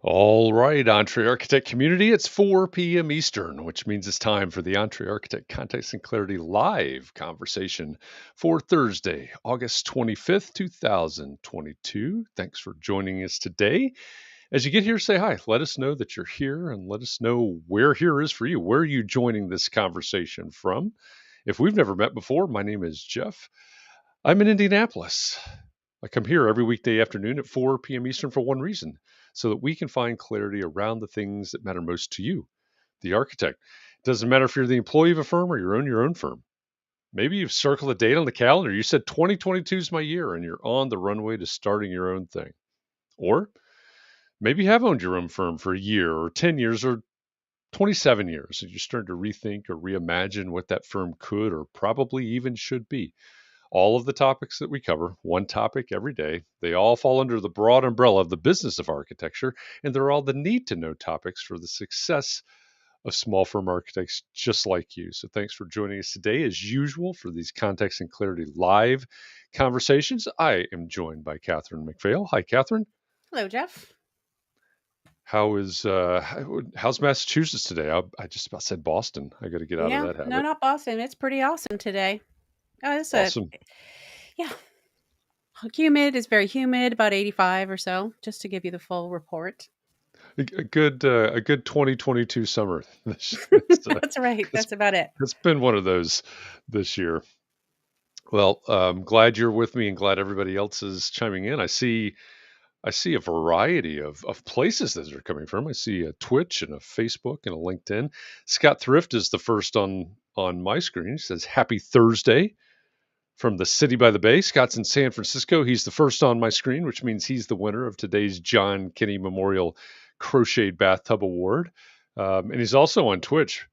All right, EntreArchitect community, it's 4 p.m. Eastern, which means it's time for the EntreArchitect Context and Clarity live conversation for Thursday, August 25th, 2022. Thanks for joining us today. As you get here, say hi. Let us know that you're here and let us know where here is for you. Where are you joining this conversation from? If we've never met before, my name is Jeff. I'm in Indianapolis. I come here every weekday afternoon at 4 p.m. Eastern for one reason, so that we can find clarity around the things that matter most to you, the architect. It doesn't matter if you're the employee of a firm or you own your own firm. Maybe you've circled a date on the calendar. You said 2022 is my year and you're on the runway to starting your own thing. Or maybe you have owned your own firm for a year or 10 years or 27 years, and you're starting to rethink or reimagine what that firm could or probably even should be. All of the topics that we cover, one topic every day, they all fall under the broad umbrella of the business of architecture, and they're all the need to know topics for the success of small firm architects just like you. So thanks for joining us today. As usual, for these Context and Clarity live conversations, I am joined by Katharine MacPhail. Hi, Katharine. Hello, Jeff. How's Massachusetts today? I just about said Boston. I got to get out of that habit. No, not Boston. It's pretty awesome today. Oh, it's Awesome. Yeah. Humid is very humid, about 85 or so, just to give you the full report. A good 2022 summer. That's right. That's about it. It's been one of those this year. Well, glad you're with me and glad everybody else is chiming in. I see a variety of places that are coming from. I see a Twitch and a Facebook and a LinkedIn. Scott Thrift is the first on my screen. He says, "Happy Thursday." From the city by the bay. Scott's in San Francisco. He's the first on my screen, which means he's the winner of today's John Kinney Memorial Crocheted Bathtub Award. And he's also on Twitch.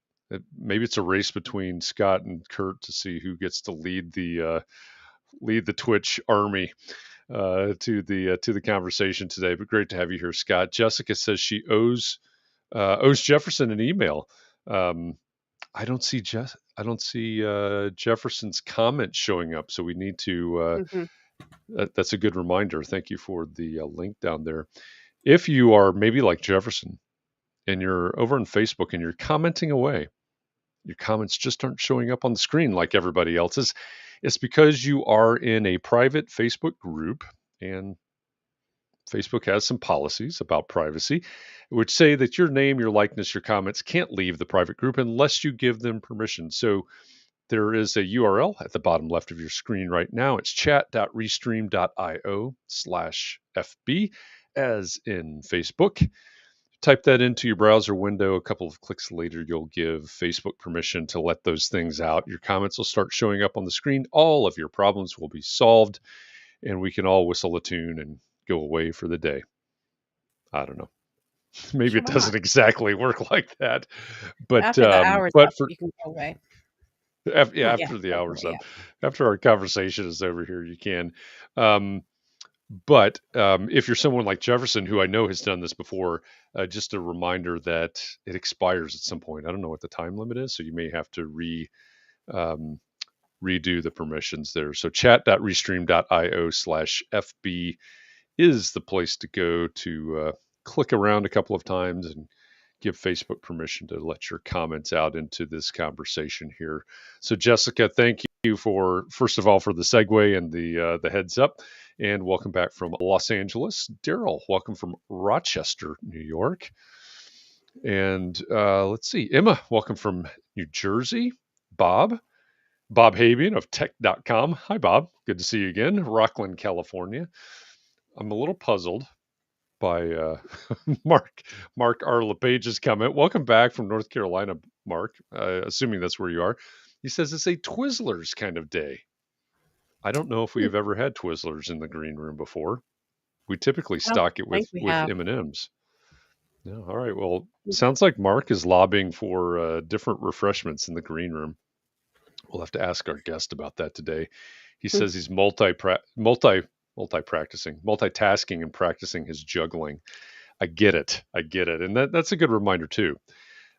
Maybe it's a race between Scott and Kurt to see who gets to lead the Twitch army to the conversation today. But great to have you here, Scott. Jessica says she owes Jefferson an email. I don't see Jefferson's comment showing up, so we need to. That's a good reminder. Thank you for the link down there. If you are maybe like Jefferson and you're over on Facebook and you're commenting away, your comments just aren't showing up on the screen like everybody else's. It's because you are in a private Facebook group, and Facebook has some policies about privacy, which say that your name, your likeness, your comments can't leave the private group unless you give them permission. So there is a URL at the bottom left of your screen right now. It's chat.restream.io/FB, as in Facebook. Type that into your browser window. A couple of clicks later, you'll give Facebook permission to let those things out. Your comments will start showing up on the screen. All of your problems will be solved, and we can all whistle a tune and go away for the day. I don't know. Maybe it doesn't exactly work like that, but after the hours but up, you can go away. After the hours up, after our conversation is over here, you can. But if you're someone like Jefferson, who I know has done this before, just a reminder that it expires at some point. I don't know what the time limit is, so you may have to redo the permissions there. So chat.restream.io/FB is the place to go to click around a couple of times and give Facebook permission to let your comments out into this conversation here. So Jessica, thank you for, first of all, for the segue and the heads up, and welcome back from Los Angeles. Daryl, welcome from Rochester, New York. And let's see, Emma, welcome from New Jersey. Bob Habian of tech.com. Hi, Bob. Good to see you again. Rockland, California. I'm a little puzzled by Mark R. LePage's comment. Welcome back from North Carolina, Mark, assuming that's where you are. He says it's a Twizzlers kind of day. I don't know if we've ever had Twizzlers in the green room before. We typically stock it with M&Ms. Yeah, all right. Well, sounds like Mark is lobbying for different refreshments in the green room. We'll have to ask our guest about that today. He says he's multitasking and practicing his juggling. I get it. And that's a good reminder too.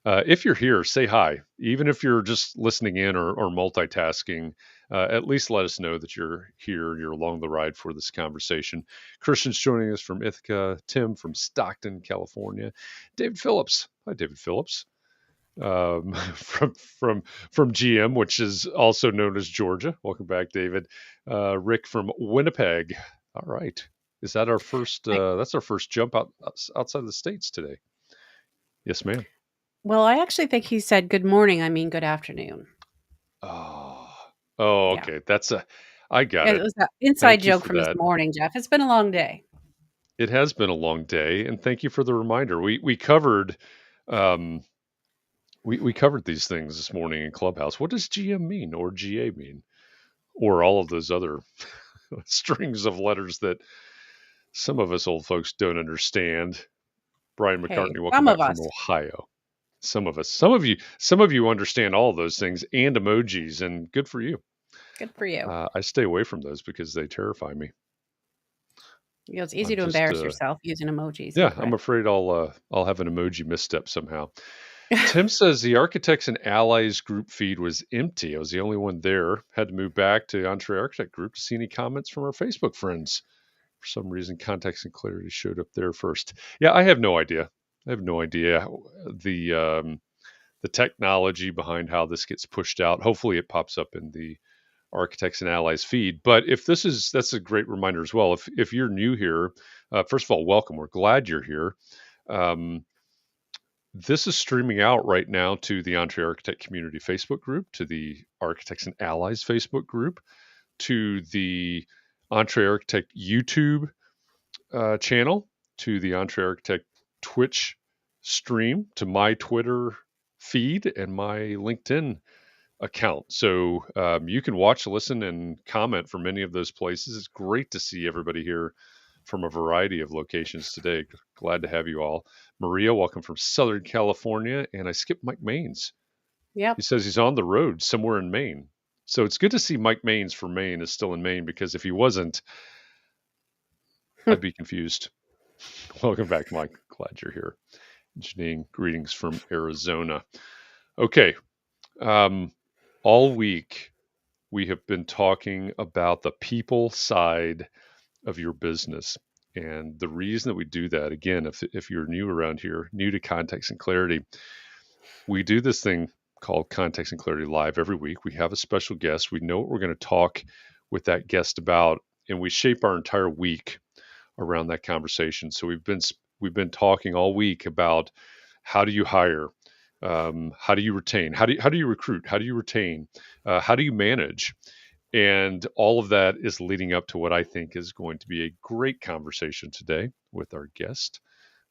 If you're here, say hi. Even if you're just listening in or multitasking, at least let us know that you're here, you're along the ride for this conversation. Christian's joining us from Ithaca, Tim from Stockton, California, David Phillips. Hi, David Phillips. From GM, which is also known as Georgia. Welcome back, David. Rick from Winnipeg. All right. Is that our first? That's our first jump outside the States today. Yes, ma'am. Well, I actually think he said good morning. I mean, good afternoon. Oh, Yeah. okay. I got It it. was an inside Thank you joke for from this that. morning, Jeff. It's been a long day. It has been a long day, and thank you for the reminder. We covered um we covered these things this morning in Clubhouse. What does GM mean or GA mean? Or all of those other strings of letters that some of us old folks don't understand. Brian Hey, McCartney, welcome some of back from us. Ohio. Some of us, some of you understand all of those things and emojis, and good for you. Good for you. I stay away from those because they terrify me. You know, it's easy I'm to just, embarrass yourself using emojis. yeah, I'm Incorrect. afraid I'll have an emoji misstep somehow. Tim says the Architects and Allies group feed was empty. I was the only one there. Had to move back to EntreArchitect group to see any comments from our Facebook friends. For some reason, Context and Clarity showed up there first. Yeah, I have no idea. I have no idea the technology behind how this gets pushed out. Hopefully, it pops up in the Architects and Allies feed. But if that's a great reminder as well. If you're new here, first of all, welcome. We're glad you're here. Um, this is streaming out right now to the EntreArchitect Community Facebook group, to the Architects and Allies Facebook group, to the EntreArchitect YouTube channel, to the EntreArchitect Twitch stream, to my Twitter feed, and my LinkedIn account. So you can watch, listen, and comment from any of those places. It's great to see everybody here from a variety of locations today. Glad to have you all. Maria, welcome from Southern California. And I skipped Mike Maines. Yep. He says he's on the road somewhere in Maine. So it's good to see Mike Maines from Maine is still in Maine, because if he wasn't, I'd be confused. Welcome back, Mike. Glad you're here. Janine, greetings from Arizona. Okay. All week, we have been talking about the people side of your business. And the reason that we do that, again, if you're new around here, new to Context and Clarity, we do this thing called Context and Clarity Live every week. We have a special guest. We know what we're going to talk with that guest about, and we shape our entire week around that conversation. So we've been talking all week about how do you hire, how do you retain, how do you recruit, how do you retain, how do you manage, and all of that is leading up to what I think is going to be a great conversation today with our guest.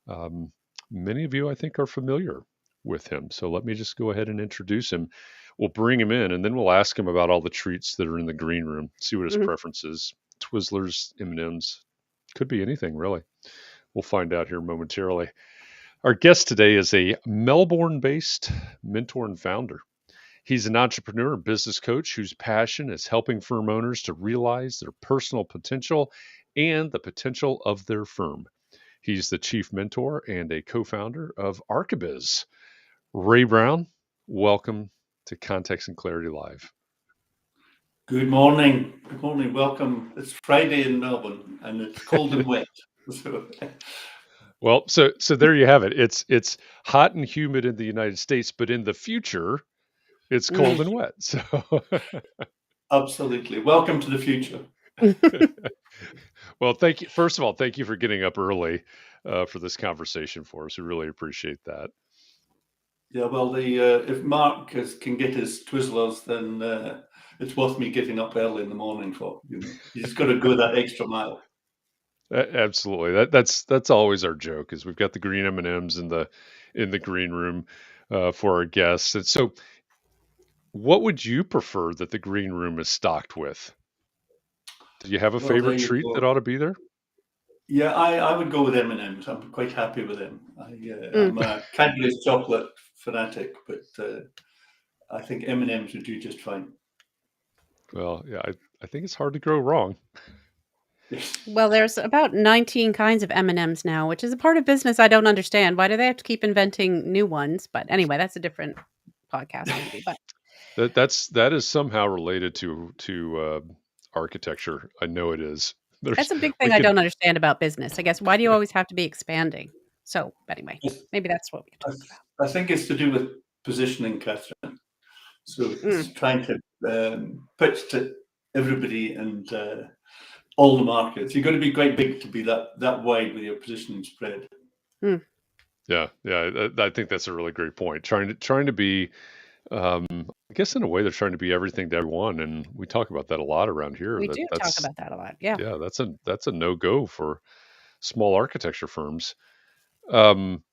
Um, Many of you, I think, are familiar with him. So let me just go ahead and introduce him. We'll bring him in, and then we'll ask him about all the treats that are in the green room, see what his Mhm. preference is. Twizzlers, M&Ms, could be anything, really. We'll find out here momentarily. Our guest today is a Melbourne based mentor and founder. He's an entrepreneur and business coach whose passion is helping firm owners to realize their personal potential and the potential of their firm. He's the chief mentor and a co founder of ArchiBiz. Ray Brown, welcome to Context and Clarity Live. Good morning. Good morning. Welcome. It's Friday in Melbourne and it's cold and wet. Well, so there you have it. It's hot and humid in the United States, but in the future, it's cold and wet. So Absolutely. Welcome to the future. well, thank you. First of all, thank you for getting up early for this conversation for us. We really appreciate that. Yeah, well, if Mark can get his Twizzlers, then it's worth me getting up early in the morning for. You just got to go that extra mile. Absolutely. That's always our joke, is we've got the green M&Ms in the green room for our guests. And so, what would you prefer that the green room is stocked with? Do you have a Well, there favorite you treat go. that ought to be there? Yeah, I would go with M&Ms. I'm quite happy with them. I'm a Cadbury's chocolate fanatic, but I think M&Ms would do just fine. Well, yeah, I think it's hard to go wrong. Well, there's about 19 kinds of M&Ms now, which is a part of business I don't understand. Why do they have to keep inventing new ones? But anyway, that's a different podcast maybe. But that is somehow related to architecture. I know it is. that's a big We thing I can don't understand about business. I guess, why do you always have to be expanding? So anyway, maybe that's what we can talk about. I think it's to do with positioning, Katharine. So Mm. it's trying to pitch to everybody and all the markets. You've got to be quite big to be that wide with your positioning spread. Yeah, I think that's a really great point. Trying to be, I guess in a way they're trying to be everything to everyone, and we talk about that a lot around here. We do talk That's about that a lot. Yeah. yeah, that's a no-go for small architecture firms. Um,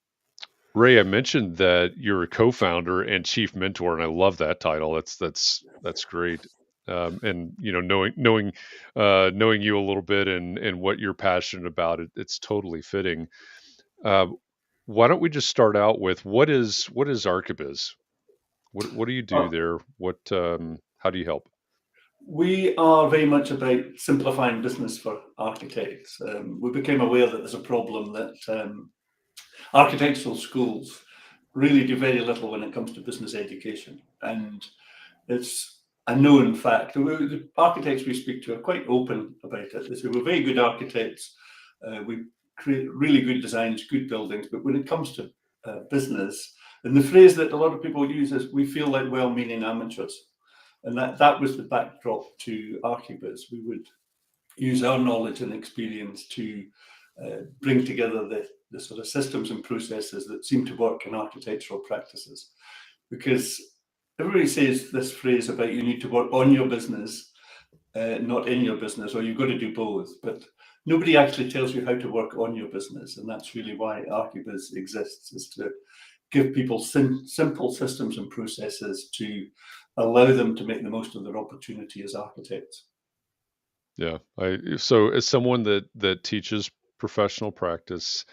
Ray, I mentioned that you're a co-founder and chief mentor, and I love that title. That's great. And knowing you a little bit and what you're passionate about, it's totally fitting. Uh, why don't we just start out with what is ArchiBiz? What do you do there? How do you help? We are very much about simplifying business for architects. We became aware that there's a problem that architectural schools really do very little when it comes to business education. And it's a known fact. The architects we speak to are quite open about it. They say we're very good architects. We create really good designs, good buildings. But when it comes to business, and the phrase that a lot of people use is we feel like well-meaning amateurs. And that was the backdrop to ArchiBiz. We would use our knowledge and experience to bring together the sort of systems and processes that seem to work in architectural practices. Because everybody says this phrase about you need to work on your business, not in your business, or you've got to do both. But nobody actually tells you how to work on your business. And that's really why ArchiBiz exists, is to give people simple systems and processes to allow them to make the most of their opportunity as architects. Yeah, so as someone that teaches professional practice,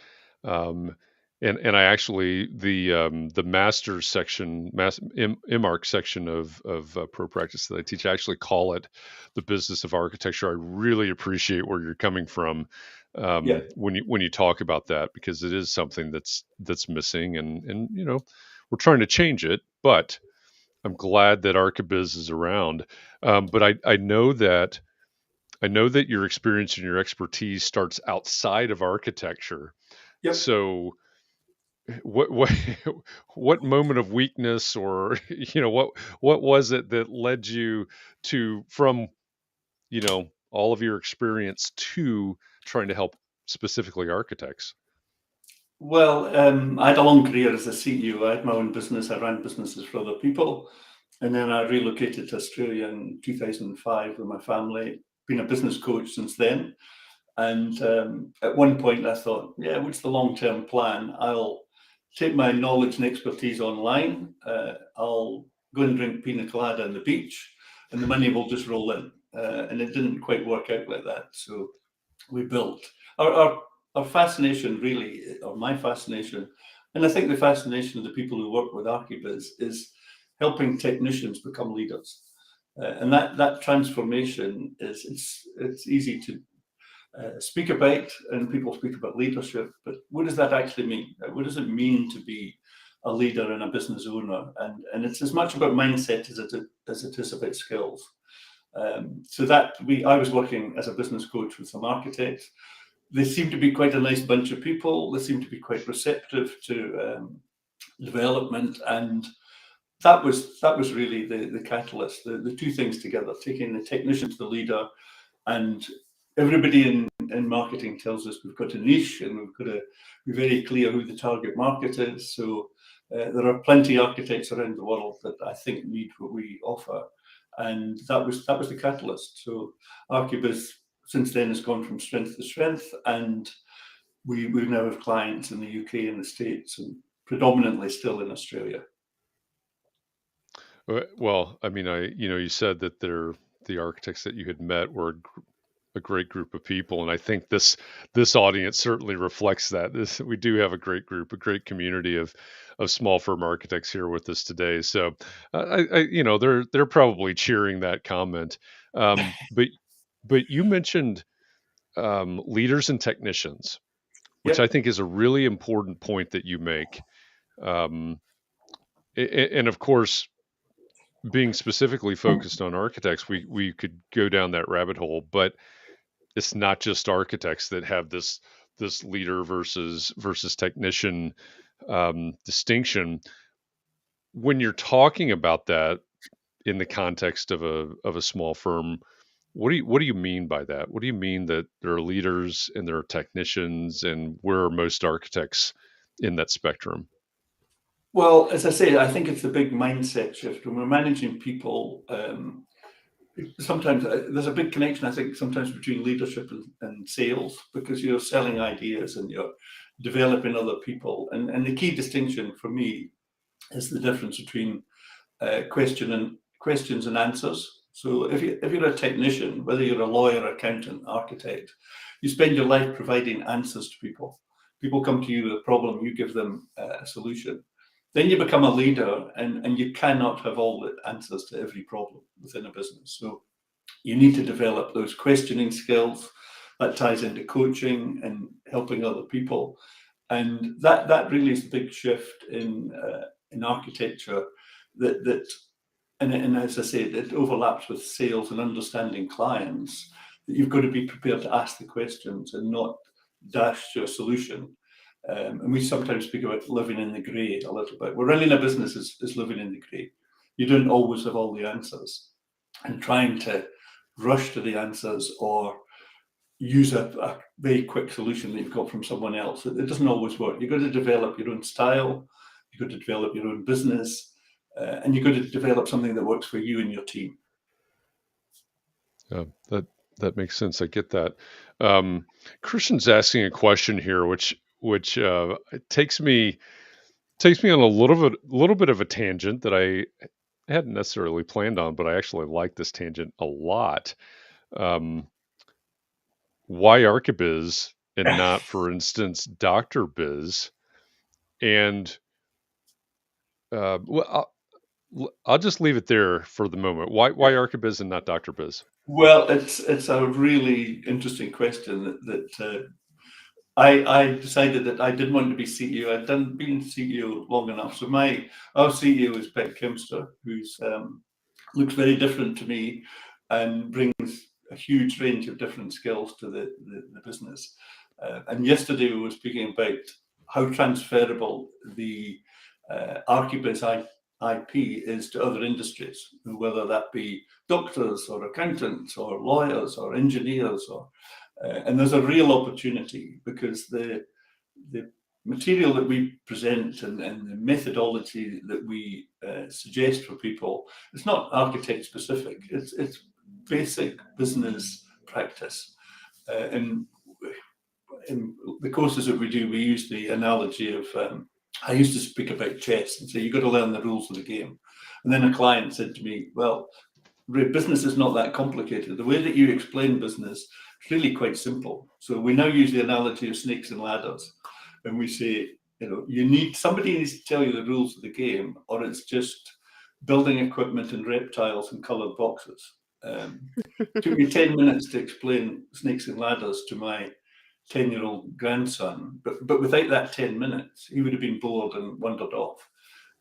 um, and I actually the master's section, MArch section of pro practice that I teach, I actually call it the business of architecture. I really appreciate where you're coming from when you talk about that, because it is something that's missing, and we're trying to change it, but I'm glad that ArchiBiz is around. But I know that your experience and your expertise starts outside of architecture. Yep. So what what moment of weakness, or what was it that led you from all of your experience to trying to help specifically architects? Well, I had a long career as a CEO. I had my own business. I ran businesses for other people. And then I relocated to Australia in 2005 with my family. Been a business coach since then. And at one point I thought, yeah, what's the long-term plan? I'll take my knowledge and expertise online. I'll go and drink pina colada on the beach, and the money will just roll in. And it didn't quite work out like that. So we built our fascination, really, or my fascination, and I think the fascination of the people who work with ArchiBiz, is helping technicians become leaders. And that transformation it's easy to speak about, and people speak about leadership, but what does that actually mean? What does it mean to be a leader and a business owner? And it's as much about mindset as it is about skills. So I was working as a business coach with some architects. They seem to be quite a nice bunch of people. They seem to be quite receptive to development, and that was really the catalyst. The two things together, taking the technician to the leader, and everybody in marketing tells us we've got a niche and we've got to be very clear who the target market is. So there are plenty of architects around the world that I think need what we offer, and that was the catalyst. So ArchiBiz since then has gone from strength to strength, and we now have clients in the UK and the States, and predominantly still in Australia. Well, I mean, you said that the architects that you had met were a great group of people, and I think this audience certainly reflects that. We do have a great group, a great community of small firm architects here with us today. So, they're probably cheering that comment. But you mentioned leaders and technicians, which I think is a really important point that you make. And of course, being specifically focused on architects, we could go down that rabbit hole, but it's not just architects that have this leader versus technician distinction. When you're talking about that in the context of a small firm, what do you mean by that? What do you mean that there are leaders and there are technicians, and where are most architects in that spectrum? Well, as I say, I think it's a big mindset shift. When we're managing people, sometimes there's a big connection, I think, sometimes between leadership and sales, because you're selling ideas and you're developing other people. And the key distinction for me is the difference between questions and answers. So if you're a technician, whether you're a lawyer, accountant, architect, you spend your life providing answers to people. People come to you with a problem, you give them a solution. Then you become a leader, and you cannot have all the answers to every problem within a business. So you need to develop those questioning skills. That ties into coaching and helping other people. And that really is the big shift in architecture and as I say, it overlaps with sales and understanding clients, that you've got to be prepared to ask the questions and not dash to a solution. And we sometimes speak about living in the grey a little bit. We're running a business is living in the grey. You don't always have all the answers, and trying to rush to the answers or use a very quick solution that you've got from someone else. It doesn't always work. You've got to develop your own style. You've got to develop your own business. And you've got to develop something that works for you and your team. Yeah, that makes sense. I get that. Christian's asking a question here, which takes me on a little bit of a tangent that I hadn't necessarily planned on, but I actually like this tangent a lot. Why ArchiBiz and not, for instance, Dr. Biz? And well, I'll just leave it there for the moment. Why ArchiBiz and not Dr. Biz? Well, it's a really interesting question that I decided that I didn't want to be CEO. I'd been CEO long enough. So our CEO is Beck Kimster, who's looks very different to me and brings a huge range of different skills to the business. And yesterday we were speaking about how transferable the ArchiBiz IP is to other industries, whether that be doctors or accountants or lawyers or engineers, and there's a real opportunity, because the material that we present and the methodology that we suggest for people, it's not architect specific. It's basic business practice, and in the courses that we do, we use the analogy of I used to speak about chess and say, you've got to learn the rules of the game. And then a client said to me, well, business is not that complicated. The way that you explain business is really quite simple. So we now use the analogy of snakes and ladders. And we say, somebody needs to tell you the rules of the game, or it's just building equipment and reptiles and coloured boxes. It took me 10 minutes to explain snakes and ladders to my 10-year-old grandson, but without that 10 minutes, he would have been bored and wandered off.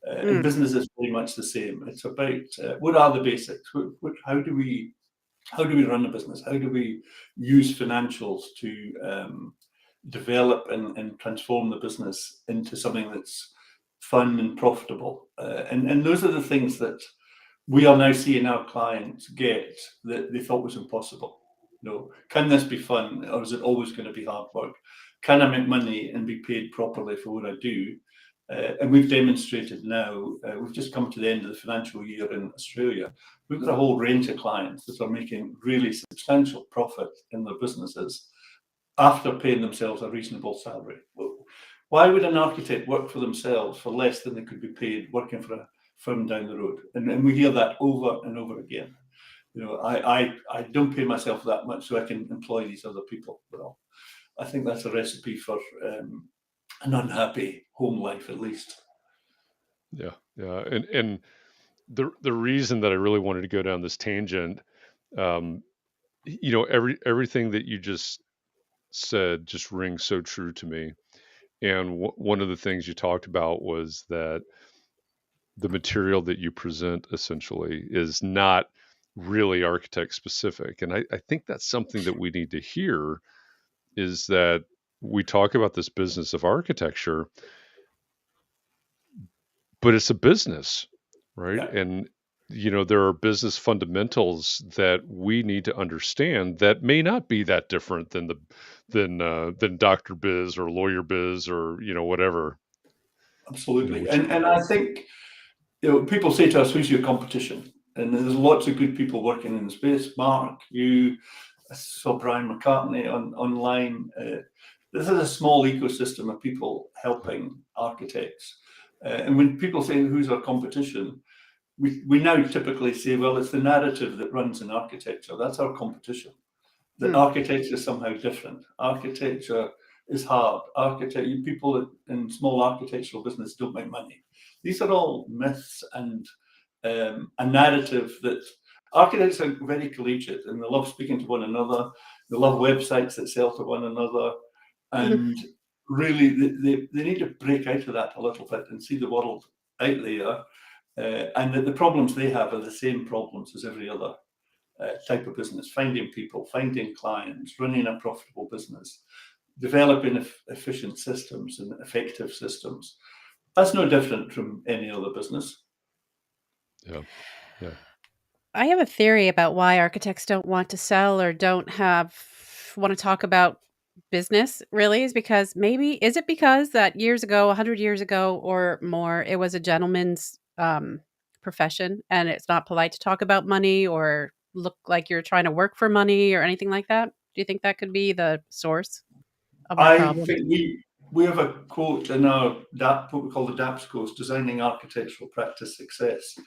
And business is very much the same. It's about what are the basics? How do we run a business? How do we use financials to develop and transform the business into something that's fun and profitable? And those are the things that we are now seeing our clients get that they thought was impossible. Can this be fun, or is it always going to be hard work? Can I make money and be paid properly for what I do? And we've demonstrated now, we've just come to the end of the financial year in Australia. We've got a whole range of clients that are making really substantial profit in their businesses after paying themselves a reasonable salary. Why would an architect work for themselves for less than they could be paid working for a firm down the road? And we hear that over and over again. I don't pay myself that much so I can employ these other people. Well, I think that's a recipe for an unhappy home life, at least. Yeah. And the reason that I really wanted to go down this tangent, everything that you just said just rings so true to me. And one of the things you talked about was that the material that you present essentially is not really architect specific. And I think that's something that we need to hear, is that we talk about this business of architecture, but it's a business, right? Yeah. And there are business fundamentals that we need to understand that may not be that different than Dr. Biz or Lawyer Biz or whatever. Absolutely. And I think people say to us, "Who's your competition?" And there's lots of good people working in the space. Mark, I saw Brian McCartney online. This is a small ecosystem of people helping architects. And when people say, "Who's our competition?" we now typically say, well, it's the narrative that runs in architecture. That's our competition. That architecture is somehow different. Architecture is hard. People in small architectural business don't make money. These are all myths and a narrative that architects are very collegiate and they love speaking to one another. They love websites that sell to one another. And really, they need to break out of that a little bit and see the world out there. And that the problems they have are the same problems as every other type of business: finding people, finding clients, running a profitable business, developing efficient systems and effective systems. That's no different from any other business. Yeah. I have a theory about why architects don't want to sell or want to talk about business, really, is because that years ago, 100 years ago or more, it was a gentleman's profession, and it's not polite to talk about money or look like you're trying to work for money or anything like that? Do you think that could be the source of our I problem? think we have a quote in our what we call the DAPS course, Designing Architectural Practice Success.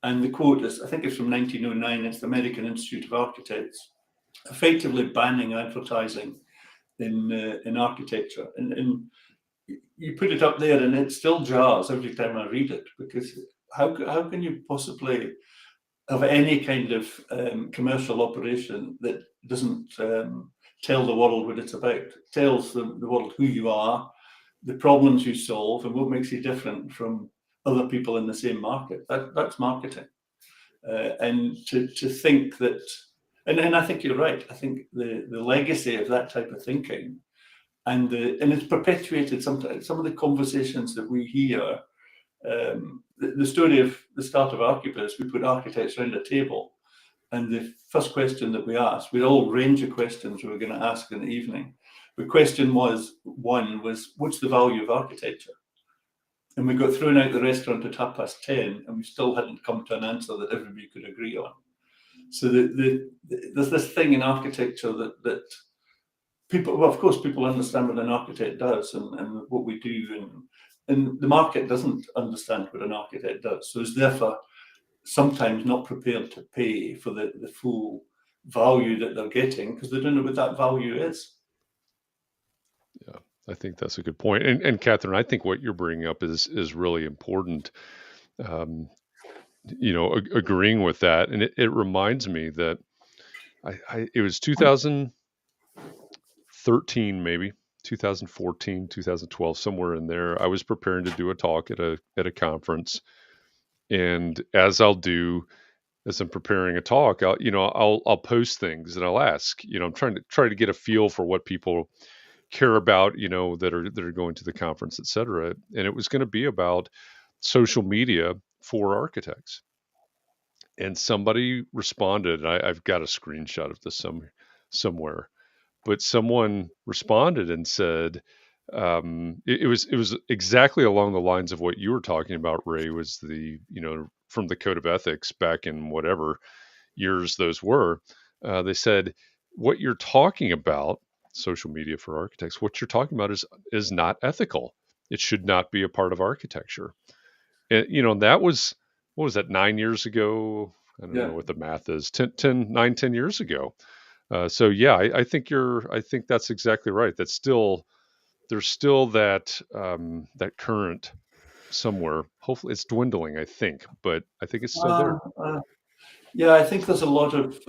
And the quote is, I think it's from 1909, it's the American Institute of Architects, effectively banning advertising in architecture. And you put it up there and it still jars every time I read it, because how can you possibly have any kind of commercial operation that doesn't tell the world what it's about? It tells the world who you are, the problems you solve, and what makes you different from other people in the same market. That's marketing. And to think that, and I think you're right. I think the legacy of that type of thinking, and it's perpetuated sometimes. Some of the conversations that we hear, the story of the start of ArchiBiz, we put architects around a table, and the first question that we asked, we had a whole range of questions we were going to ask in the evening. The question was, what's the value of architecture? And we got thrown out the restaurant at 10:30, and we still hadn't come to an answer that everybody could agree on. So there's this thing in architecture that people, well, of course, people understand what an architect does and what we do, and the market doesn't understand what an architect does. So it's therefore sometimes not prepared to pay for the full value that they're getting, because they don't know what that value is. Yeah, I think that's a good point. And Katharine, I think what you're bringing up is really important. Agreeing with that, and it reminds me that it was 2013, maybe 2014, 2012, somewhere in there. I was preparing to do a talk at a conference, and as I'm preparing a talk, I'll post things and I'll ask. I'm trying to get a feel for what people care about, that are going to the conference, et cetera. And it was going to be about social media for architects. And somebody responded. I've got a screenshot of this somewhere, but someone responded and said, it was exactly along the lines of what you were talking about, Ray, was from the Code of Ethics back in whatever years those were. They said, what you're talking about, social media for architects, what you're talking about is not ethical. It should not be a part of architecture. And that was, what was that, 9 years ago? I don't know what the math is, 10 years ago. So yeah, I think that's exactly right. There's still that current somewhere. Hopefully it's dwindling, I think, but I think it's still there. Yeah, I think there's a lot of,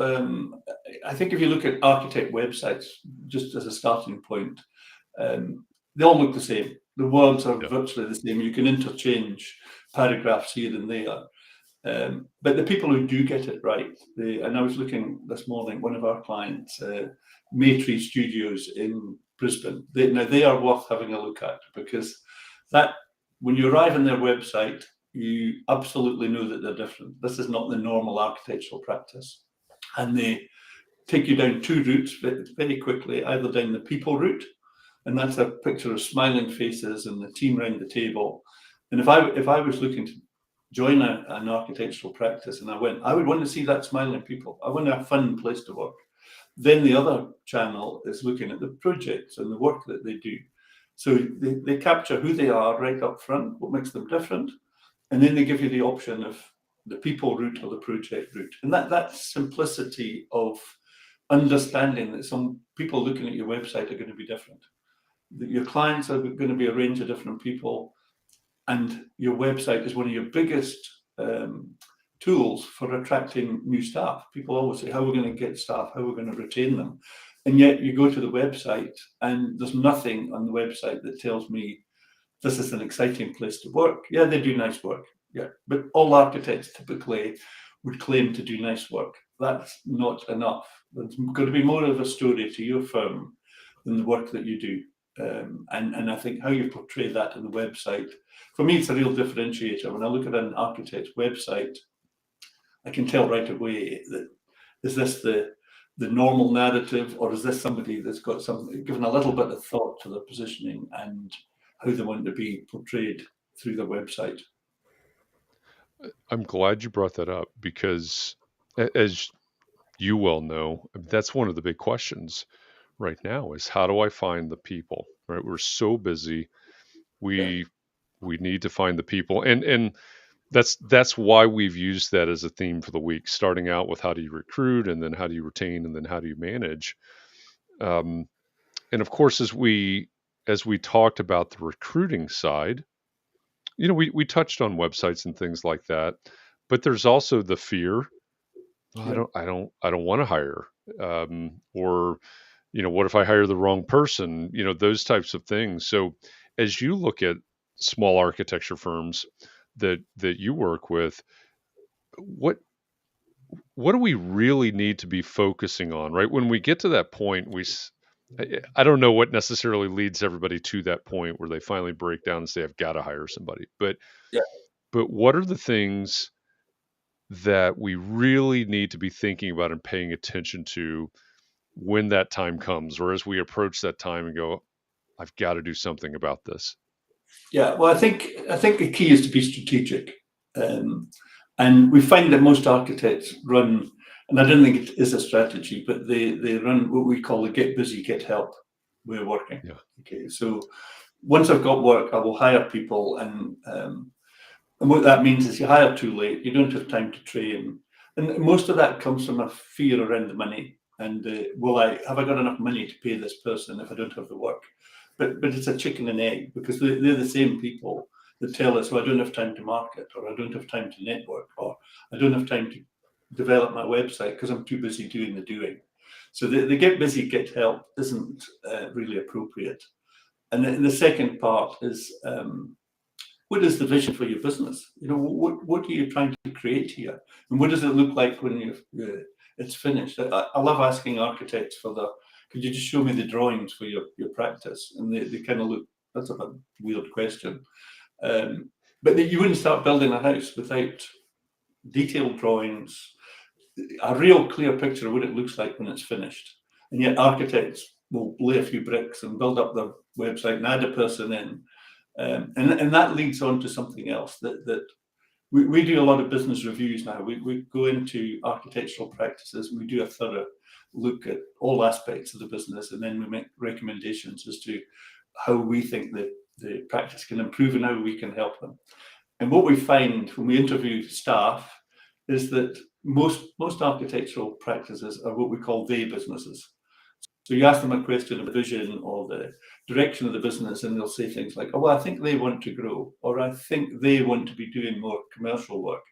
I think if you look at architect websites, just as a starting point, they all look the same. The words are virtually the same. You can interchange paragraphs here and there. But the people who do get it right, and I was looking this morning, one of our clients, Maytree Studios in Brisbane, they are worth having a look at, because that, when you arrive on their website, you absolutely know that they're different. This is not the normal architectural practice. And they take you down two routes very quickly, either down the people route, and that's a picture of smiling faces and the team around the table. And if I was looking to join an architectural practice and I would want to see that smiling people. I want a fun place to work. Then the other channel is looking at the projects and the work that they do. So they capture who they are right up front, what makes them different, and then they give you the option of the people route or the project route. And that simplicity of understanding that some people looking at your website are going to be different. That your clients are going to be a range of different people, and your website is one of your biggest tools for attracting new staff. People always say, how are we going to get staff? How are we going to retain them? And yet you go to the website and there's nothing on the website that tells me this is an exciting place to work. Yeah, they do nice work. Yeah, but all architects typically would claim to do nice work. That's not enough. There's got to be more of a story to your firm than the work that you do. And I think how you portray that in the website, for me, it's a real differentiator. When I look at an architect's website, I can tell right away that, is this the normal narrative, or is this somebody that's got something, given a little bit of thought to their positioning and how they want to be portrayed through their website? I'm glad you brought that up, because as you well know, that's one of the big questions right now, is how do I find the people, right? We're so busy. We need to find the people. And that's why we've used that as a theme for the week, starting out with how do you recruit, and then how do you retain, and then how do you manage. And of course, as we talked about the recruiting side, we touched on websites and things like that, but there's also the fear. Well, I don't want to hire, or what if I hire the wrong person? Those types of things. So as you look at small architecture firms that you work with, what do we really need to be focusing on, right? When we get to that point, I don't know what necessarily leads everybody to that point where they finally break down and say, I've got to hire somebody. But what are the things that we really need to be thinking about and paying attention to when that time comes, or as we approach that time and go, I've got to do something about this? Yeah, well, I think the key is to be strategic. And we find that most architects run, and I don't think it is a strategy, but they run what we call the get busy, get help way of working. Yeah. Okay, so once I've got work, I will hire people, and what that means is you hire too late, you don't have time to train, and most of that comes from a fear around the money. And have I got enough money to pay this person if I don't have the work? But it's a chicken and egg, because they're the same people that tell us, well, I don't have time to market, or I don't have time to network, or I don't have time to develop my website because I'm too busy doing the doing. So the get busy, get help isn't really appropriate. And the second part is, what is the vision for your business? What are you trying to create here? And what does it look like when it's finished? I love asking architects could you just show me the drawings for your practice? And they kind of look, that's a bit weird question. But you wouldn't start building a house without detailed drawings, a real clear picture of what it looks like when it's finished. And yet architects will lay a few bricks and build up their website and add a person in. And that leads on to something else that we do a lot of business reviews now. We go into architectural practices, and we do a thorough look at all aspects of the business, and then we make recommendations as to how we think that the practice can improve and how we can help them. And what we find when we interview staff is that most architectural practices are what we call they businesses. So you ask them a question of vision or the direction of the business, and they'll say things like, oh, well, I think they want to grow, or I think they want to be doing more commercial work.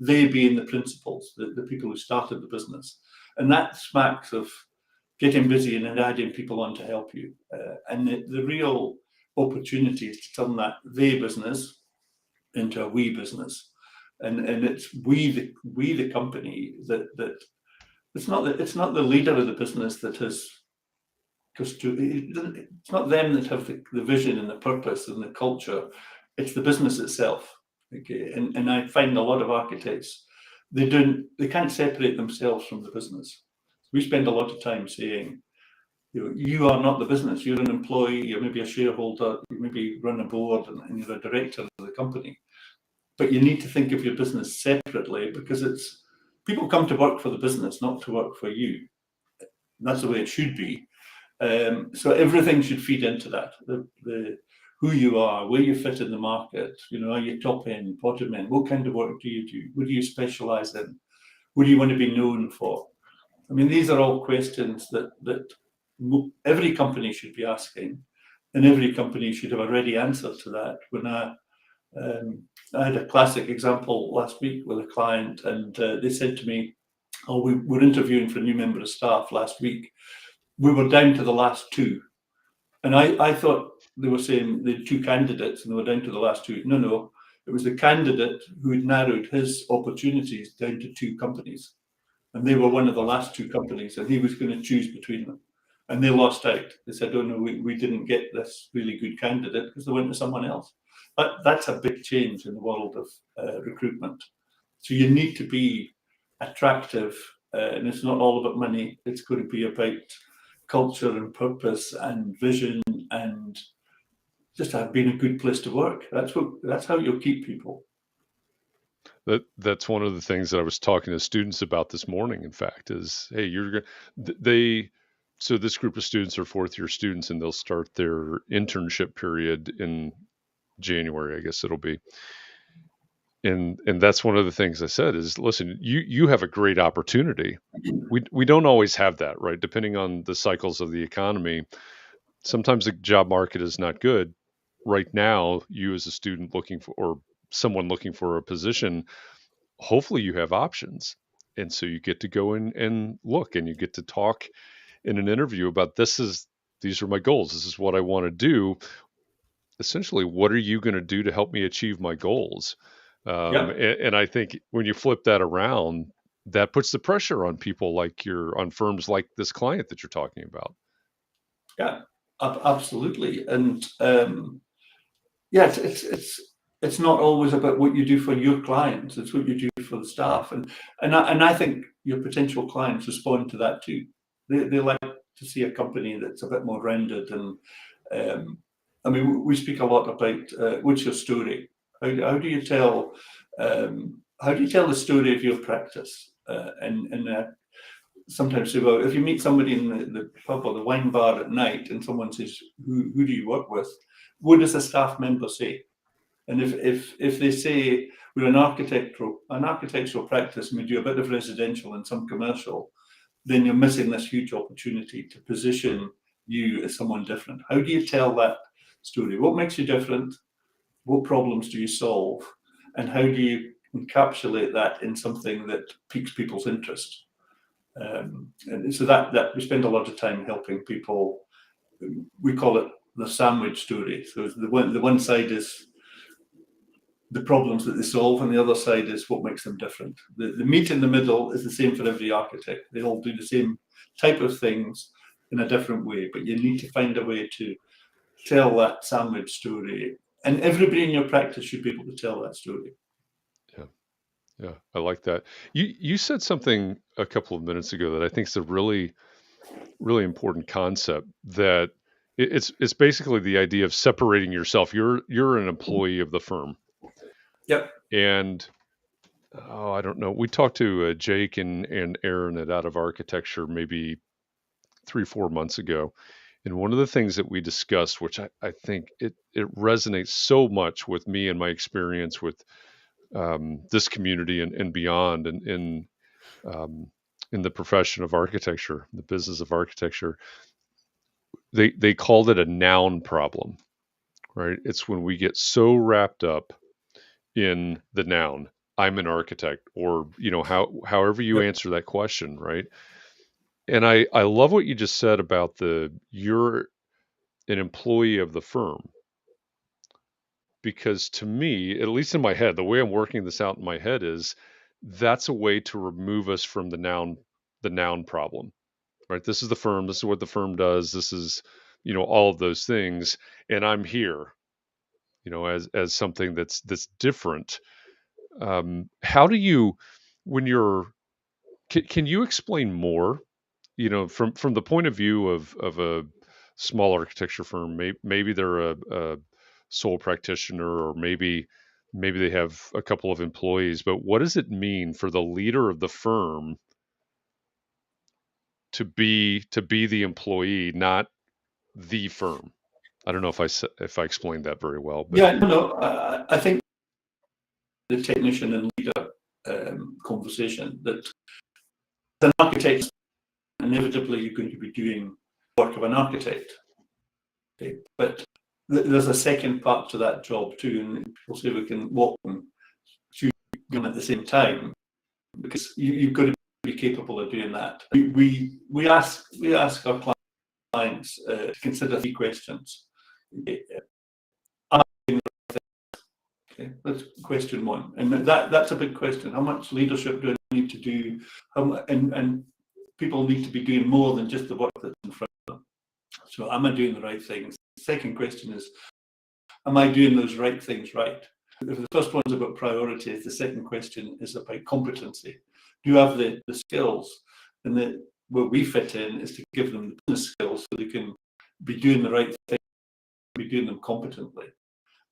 they being the principals, the people who started the business. And that smacks of getting busy and then adding people on to help you. And the real opportunity is to turn that they business into a we business. And it's we the company that it's not the leader of the business that has, because it's not them that have the vision and the purpose and the culture. It's the business itself. Okay, and I find a lot of architects, they can't separate themselves from the business. We spend a lot of time saying, you are not the business. You're an employee. You're maybe a shareholder. You maybe run a board, and you're a director of the company. But you need to think of your business separately, because people come to work for the business, not to work for you. And that's the way it should be. So everything should feed into that. The who you are, where you fit in the market. Are you top end, bottom end? What kind of work do you do? What do you specialize in? What do you want to be known for? I mean, these are all questions that every company should be asking, and every company should have a ready answer to that. When I had a classic example last week with a client, and they said to me, we were interviewing for a new member of staff last week. We were down to the last two. And I thought they were saying they had two candidates and they were down to the last two. No, it was the candidate who had narrowed his opportunities down to two companies. And they were one of the last two companies, and he was going to choose between them. And they lost out. They said, oh no, we didn't get this really good candidate because they went to someone else. But that's a big change in the world of recruitment. So you need to be attractive, and it's not all about money. It's going to be about culture and purpose and vision, and just being a good place to work. That's how you'll keep people. That's one of the things that I was talking to students about this morning. In fact, is hey, so this group of students are fourth year students, and they'll start their internship period in January, I guess it'll be. And that's one of the things I said is, listen, you have a great opportunity. We don't always have that, right? Depending on the cycles of the economy, sometimes the job market is not good. Right now, you as a student looking for, or someone looking for a position, hopefully you have options. And so you get to go in and look, and you get to talk in an interview about these are my goals. This is what I want to do. Essentially, what are you going to do to help me achieve my goals? And I think when you flip that around, that puts the pressure on people on firms like this client that you're talking about. Yeah, absolutely. And it's not always about what you do for your clients. It's what you do for the staff. And I think your potential clients respond to that too. They like to see a company that's a bit more rounded. And I mean, we speak a lot about what's your story. How do you tell the story of your practice? And sometimes say, well, if you meet somebody in the pub or the wine bar at night, and someone says, "Who do you work with?" What does a staff member say? And if they say we're an architectural practice and we do a bit of residential and some commercial, then you're missing this huge opportunity to position you as someone different. How do you tell that story? What makes you different? What problems do you solve? And how do you encapsulate that in something that piques people's interest? And so that we spend a lot of time helping people. We call it the sandwich story. So the one side is the problems that they solve, and the other side is what makes them different. The meat in the middle is the same for every architect. They all do the same type of things in a different way, but you need to find a way to tell that sandwich story. And everybody in your practice should be able to tell that story. Yeah, I like that. You said something a couple of minutes ago that I think is a really, really important concept. That it's basically the idea of separating yourself. You're an employee of the firm. Yep. And I don't know. We talked to Jake and Aaron at Out of Architecture maybe 3-4 months ago. And one of the things that we discussed, which I think it resonates so much with me and my experience with this community and beyond, and in the profession of architecture, the business of architecture, they called it a noun problem, right? It's when we get so wrapped up in the noun. I'm an architect, or however you answer that question, right? And I love what you just said about you're an employee of the firm, because to me, at least in my head, the way I'm working this out in my head is that's a way to remove us from the noun problem, right? This is the firm. This is what the firm does. This is, all of those things, and I'm here, as something that's different. How do you, when you're, can you explain more? From the point of view of a small architecture firm, maybe they're a sole practitioner, or maybe they have a couple of employees. But what does it mean for the leader of the firm to be the employee, not the firm? I don't know if I explained that very well, but Yeah, no, I think the technician and leader conversation, that as an architect, inevitably you're going to be doing work of an architect. Okay, but there's a second part to that job too, and people say we can walk them through them at the same time, because you've got to be capable of doing that. We ask our clients to consider 3 questions. Okay, that's question 1, and that's a big question. How much leadership do I need to do? And people need to be doing more than just the work that's in front of them. So am I doing the right things? The second question is, am I doing those right things right? If the first one's about priorities, the second question is about competency. Do you have the skills? And where we fit in is to give them the business skills so they can be doing the right thing, be doing them competently.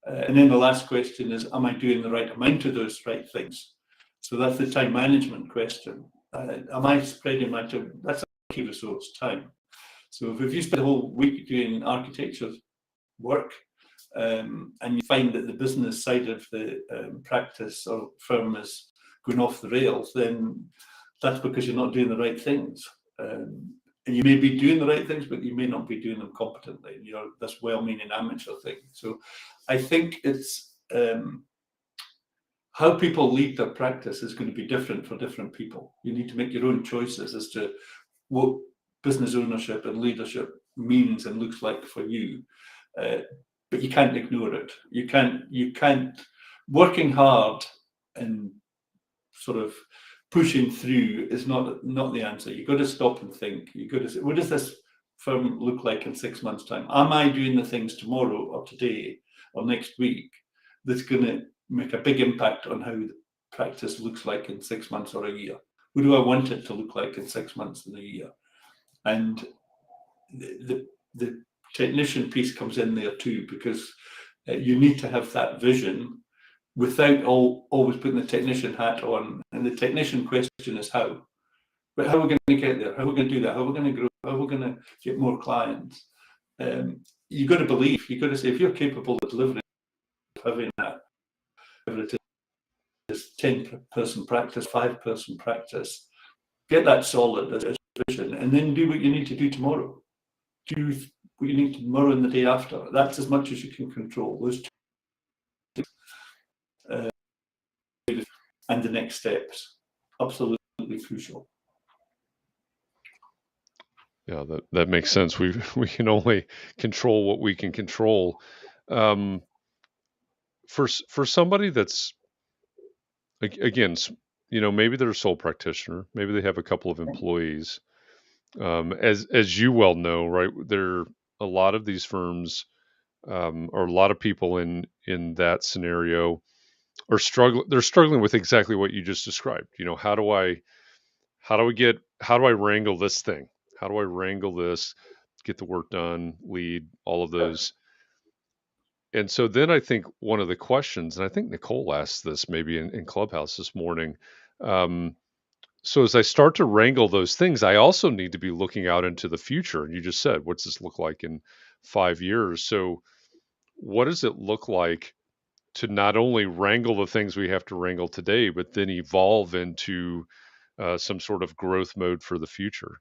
And then the last question is, am I doing the right amount of those right things? So that's the time management question. Am I spreading my time? That's a key resource, time. So if you spend a whole week doing architecture work, and you find that the business side of the practice or firm is going off the rails, then that's because you're not doing the right things. And you may be doing the right things, but you may not be doing them competently. That's well-meaning amateur thing. So I think it's how people lead their practice is going to be different for different people. You need to make your own choices as to what business ownership and leadership means and looks like for you. But you can't ignore it. You can't working hard and sort of pushing through is not the answer. You've got to stop and think. You've got to say, what does this firm look like in 6 months' time? Am I doing the things tomorrow or today or next week that's going to make a big impact on how the practice looks like in 6 months or a year? What do I want it to look like in 6 months and a year? And the technician piece comes in there too, because you need to have that vision without always putting the technician hat on. And the technician question is how. But how are we going to get there? How are we going to do that? How are we going to grow? How are we going to get more clients? You've got to believe. You've got to say, if you're capable of delivering, having that, whether it is 10-person practice, 5-person practice, get that solid as a vision, and then do what you need to do tomorrow. Do what you need tomorrow and the day after. That's as much as you can control. Those two, and the next steps, absolutely crucial. Yeah, that makes sense. We can only control what we can control. For somebody that's, again, maybe they're a sole practitioner, maybe they have a couple of employees. As you well know, right, there a lot of these firms, or a lot of people in that scenario are struggling with exactly what you just described. How do I wrangle this thing? How do I wrangle this, get the work done, lead, all of those? And so then I think one of the questions, and I think Nicole asked this maybe in Clubhouse this morning. So as I start to wrangle those things, I also need to be looking out into the future. And you just said, what's this look like in 5 years? So what does it look like to not only wrangle the things we have to wrangle today, but then evolve into some sort of growth mode for the future?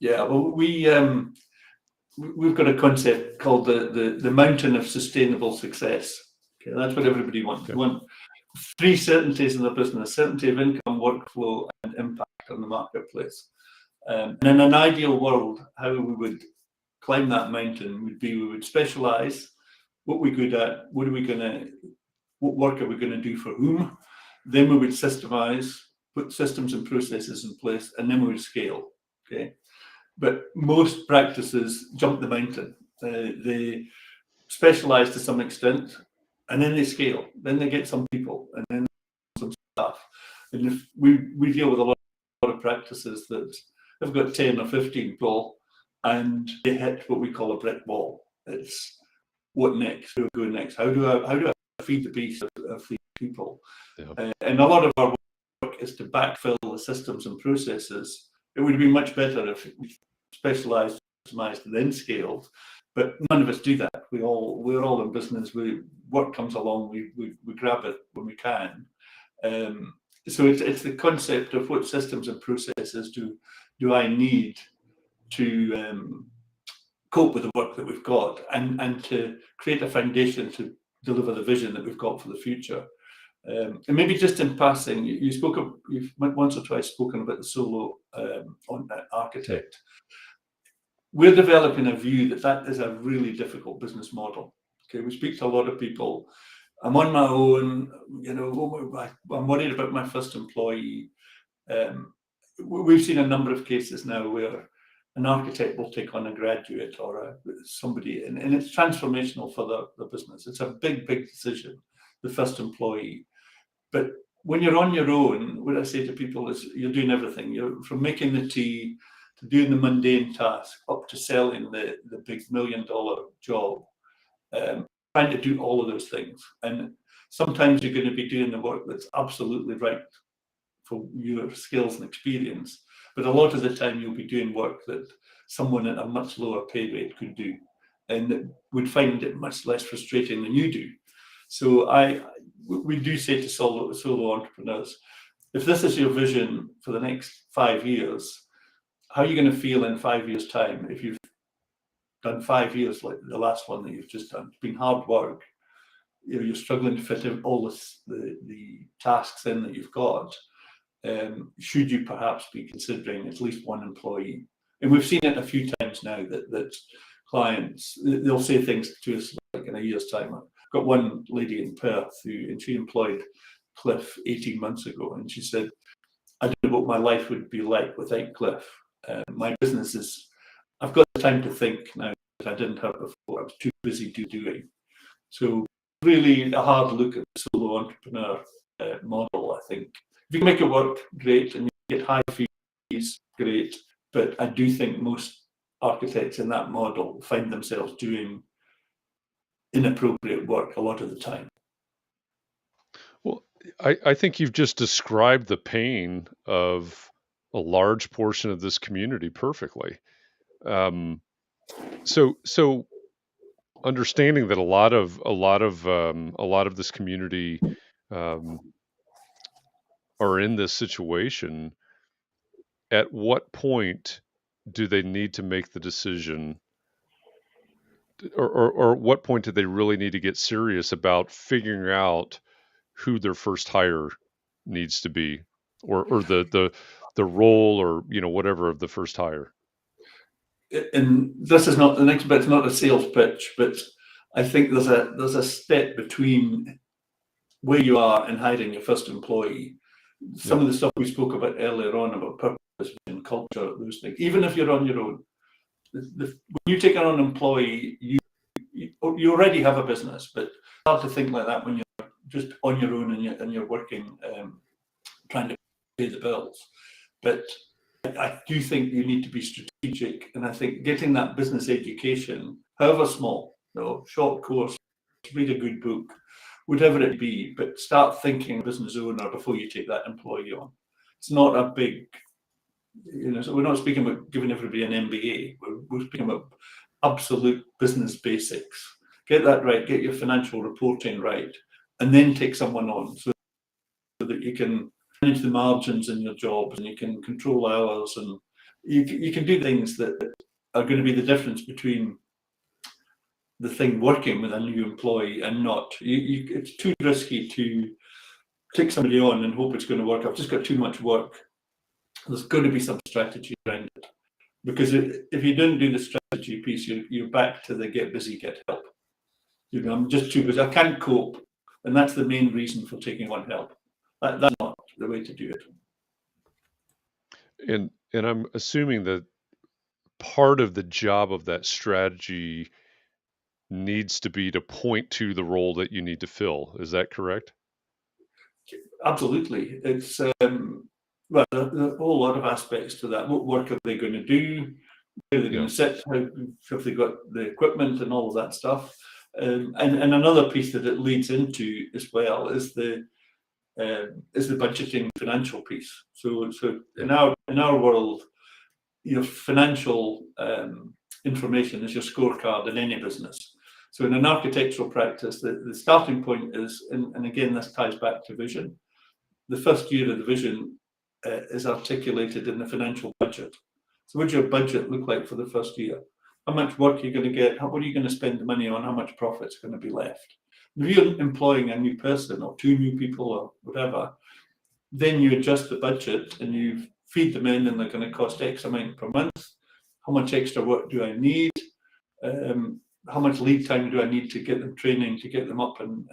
Yeah, well, we've got a concept called the mountain of sustainable success. Okay, that's what everybody wants. Okay. three certainties in the business: certainty of income, workflow, and impact on the marketplace. And in an ideal world, how we would climb that mountain would be we would specialize. What we're good at, what work are we going to do for whom? Then we would systemize, put systems and processes in place, and then we would scale. Okay, but most practices jump the mountain. They specialize to some extent, and then they scale. Then they get some people, and then some staff. And if we deal with a lot of practices that have got 10 or 15 people, and they hit what we call a brick wall. It's what next? Who go next? How do I feed the beast of these people? Yeah. And a lot of our work is to backfill the systems and processes. It would be much better if we specialised, customized, and then scaled. But none of us do that. We're all in business. Work comes along, we grab it when we can. So it's the concept of what systems and processes do I need to cope with the work that we've got, and to create a foundation to deliver the vision that we've got for the future. And maybe just in passing, you've once or twice spoken about the solo architect. We're developing a view that is a really difficult business model. Okay, we speak to a lot of people. I'm on my own, I'm worried about my first employee. We've seen a number of cases now where an architect will take on a graduate or somebody, and it's transformational for the business. It's a big decision, the first employee. But when you're on your own, what I say to people is you're doing everything. You're from making the tea to doing the mundane task up to selling the big $1 million job, trying to do all of those things. And sometimes you're going to be doing the work that's absolutely right for your skills and experience. But a lot of the time you'll be doing work that someone at a much lower pay rate could do, and would find it much less frustrating than you do. So we do say to solo entrepreneurs, if this is your vision for the next 5 years, how are you going to feel in 5 years' time if you've done 5 years like the last one that you've just done? It's been hard work. You're struggling to fit in all the tasks in that you've got. Should you perhaps be considering at least one employee? And we've seen it a few times now that clients, they'll say things to us like in a year's time. I've got one lady in Perth and she employed Cliff 18 months ago, and she said, I don't know what my life would be like without Cliff. My business I've got the time to think now that I didn't have before. I was too busy doing. So really a hard look at the solo entrepreneur model, I think. If you can make it work, great, and you get high fees, great. But I do think most architects in that model find themselves doing inappropriate work a lot of the time. Well, I think you've just described the pain of a large portion of this community perfectly. So understanding that a lot of this community are in this situation, at what point do they need to make the decision, or what point do they really need to get serious about figuring out who their first hire needs to be, or the role, or whatever of the first hire? And this is not the next bit's not a sales pitch, but I think there's a step between where you are and hiring your first employee. Some of the stuff we spoke about earlier on about purpose and culture, those things. Even if you're on your own, when you take on an employee, you already have a business, but it's hard to think like that when you're just on your own and you're working, trying to pay the bills. But I do think you need to be strategic, and I think getting that business education, however small, short course, read a good book, whatever it be, but start thinking business owner before you take that employee on. It's not a big, so we're not speaking about giving everybody an MBA. We're speaking about absolute business basics. Get that right, get your financial reporting right, and then take someone on so that you can manage the margins in your jobs, and you can control hours, and you can do things that are going to be the difference between the thing working with a new employee and not. It's too risky to take somebody on and hope it's going to work. I've just got too much work. There's got to be some strategy around it. Because if you don't do the strategy piece, you're back to the get busy, get help. You know, I'm just too busy. I can't cope. And that's the main reason for taking on help. That's not the way to do it. And I'm assuming that part of the job of that strategy needs to be to point to the role that you need to fill. Is that correct? Absolutely. It's well, there's a whole lot of aspects to that. What work are they going to do? Where are they going to sit? How have they got the equipment and all of that stuff? And another piece that it leads into as well is the budgeting financial piece. So in our world, you know, financial information is your scorecard in any business. So in an architectural practice, the starting point is, and again, this ties back to vision. The first year of the vision is articulated in the financial budget. So what does your budget look like for the first year? How much work are you going to get? What are you going to spend the money on? How much profit's going to be left? If you're employing a new person or two new people or whatever, then you adjust the budget and you feed them in, and they're going to cost X amount per month. How much extra work do I need? How much lead time do I need to get them training, to get them up and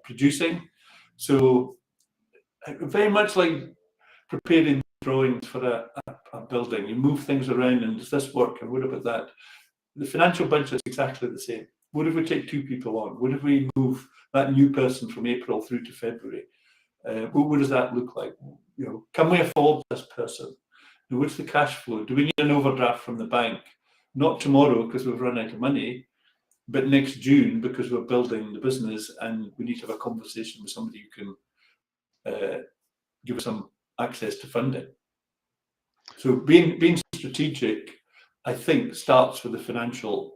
producing? So very much like preparing drawings for a building. You move things around, and does this work, and what about that? The financial budget is exactly the same. What if we take two people on? What if we move that new person from April through to February? What does that look like? You know, can we afford this person? What's the cash flow? Do we need an overdraft from the bank? Not tomorrow because we've run out of money, but next June because we're building the business and we need to have a conversation with somebody who can give us some access to funding. So being strategic, I think, starts with the financial.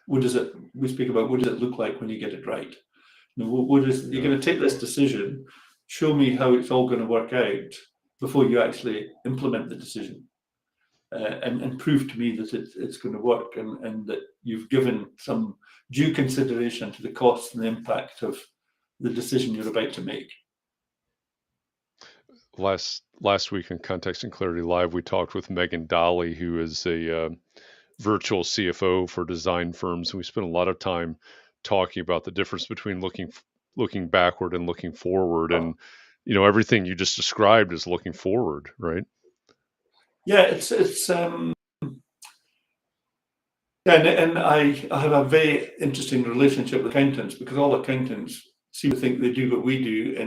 We speak about what does it look like when you get it right? You know, you're going to take this decision, show me how it's all going to work out before you actually implement the decision, and prove to me that it's going to work, and that you've given some due consideration to the costs and the impact of the decision you're about to make. Last week in Context and Clarity Live, we talked with Megan Dolly, who is a virtual CFO for design firms. And we spent a lot of time talking about the difference between looking backward and looking forward. And, you know, everything you just described is looking forward, right? Yeah, it's and I have a very interesting relationship with accountants, because all accountants seem to think they do what we do,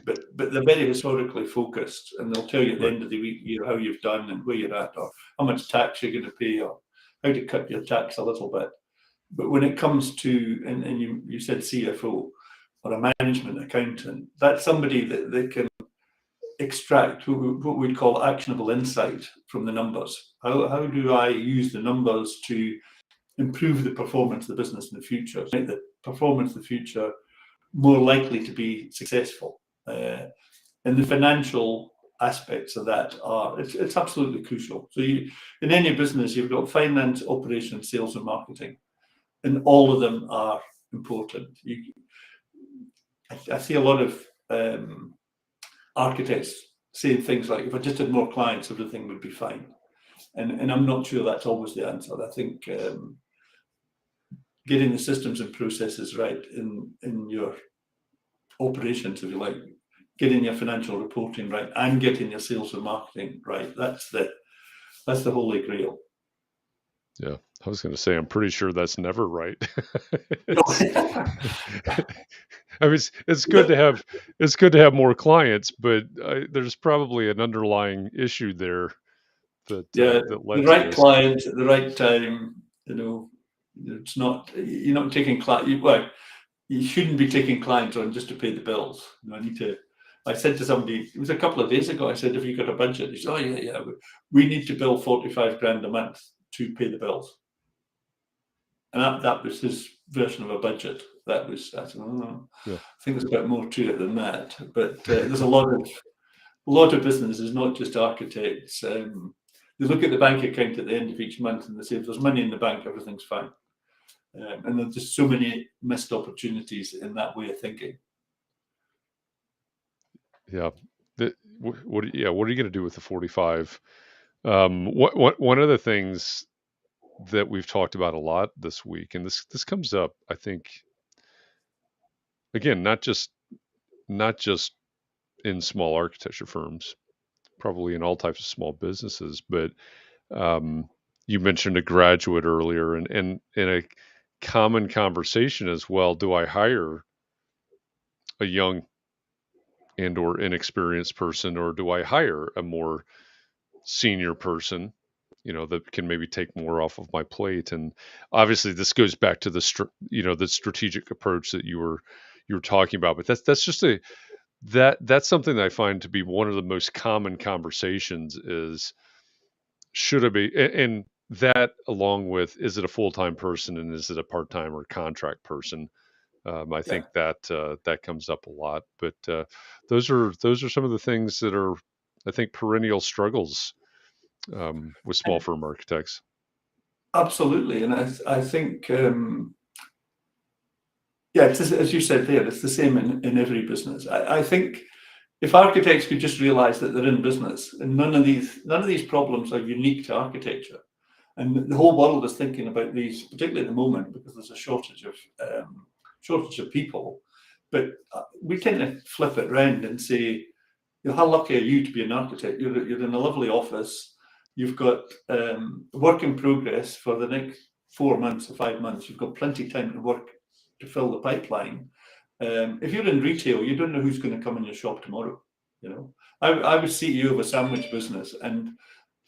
but they're very historically focused, and they'll tell you at the end of the week, you know, how you've done and where you're at, or how much tax you're going to pay, or how to cut your tax a little bit. But when it comes to, and you said CFO or a management accountant, that's somebody that they can extract what we'd call actionable insight from the numbers. How do I use the numbers to improve the performance of the business in the future, make the performance of the future more likely to be successful? And the financial aspects of that it's absolutely crucial. So in any business, you've got finance, operations, sales, and marketing, and all of them are important. I see a lot of architects saying things like, if I just had more clients, everything would be fine. And I'm not sure that's always the answer. I think getting the systems and processes right in your operations, if you like, getting your financial reporting right, and getting your sales and marketing right, that's the holy grail. Yeah, I was going to say, I'm pretty sure that's never right. I mean, it's good to have more clients, but there's probably an underlying issue there that the right client at the right time. You know, it's not, you're not taking client. Well, you shouldn't be taking clients on just to pay the bills. You know, I said to somebody, it was a couple of days ago, I said, have you got a budget? He said, oh yeah, we need to bill 45 grand a month to pay the bills. And that was his version of a budget. That was, I said, oh, yeah. I think there's a bit more to it than that. But there's a lot of businesses, not just architects. They look at the bank account at the end of each month and they say, if there's money in the bank, everything's fine. And there's just so many missed opportunities in that way of thinking. Yeah. What are you going to do with the 45? One of the things that we've talked about a lot this week, and this comes up, I think, again, not just in small architecture firms, probably in all types of small businesses, but you mentioned a graduate earlier, and a common conversation as well. Do I hire a young and or inexperienced person, or do I hire a more senior person, that can maybe take more off of my plate? And obviously this goes back to the strategic approach that you were talking about, but that's just that's something that I find to be one of the most common conversations is, should it be, and that along with, is it a full-time person and is it a part-time or contract person? I think that that comes up a lot, but those are some of the things that are, I think, perennial struggles with small firm architects. Absolutely, and I think it's, as you said there, it's the same in every business. I think if architects could just realise that they're in business, and none of these problems are unique to architecture, and the whole world is thinking about these, particularly at the moment, because there's a shortage of people. But we tend to flip it around and say, how lucky are you to be an architect? You're in a lovely office. You've got work in progress for the next 4 months or 5 months. You've got plenty of time to work to fill the pipeline. If you're in retail, you don't know who's going to come in your shop tomorrow. I was CEO of a sandwich business, and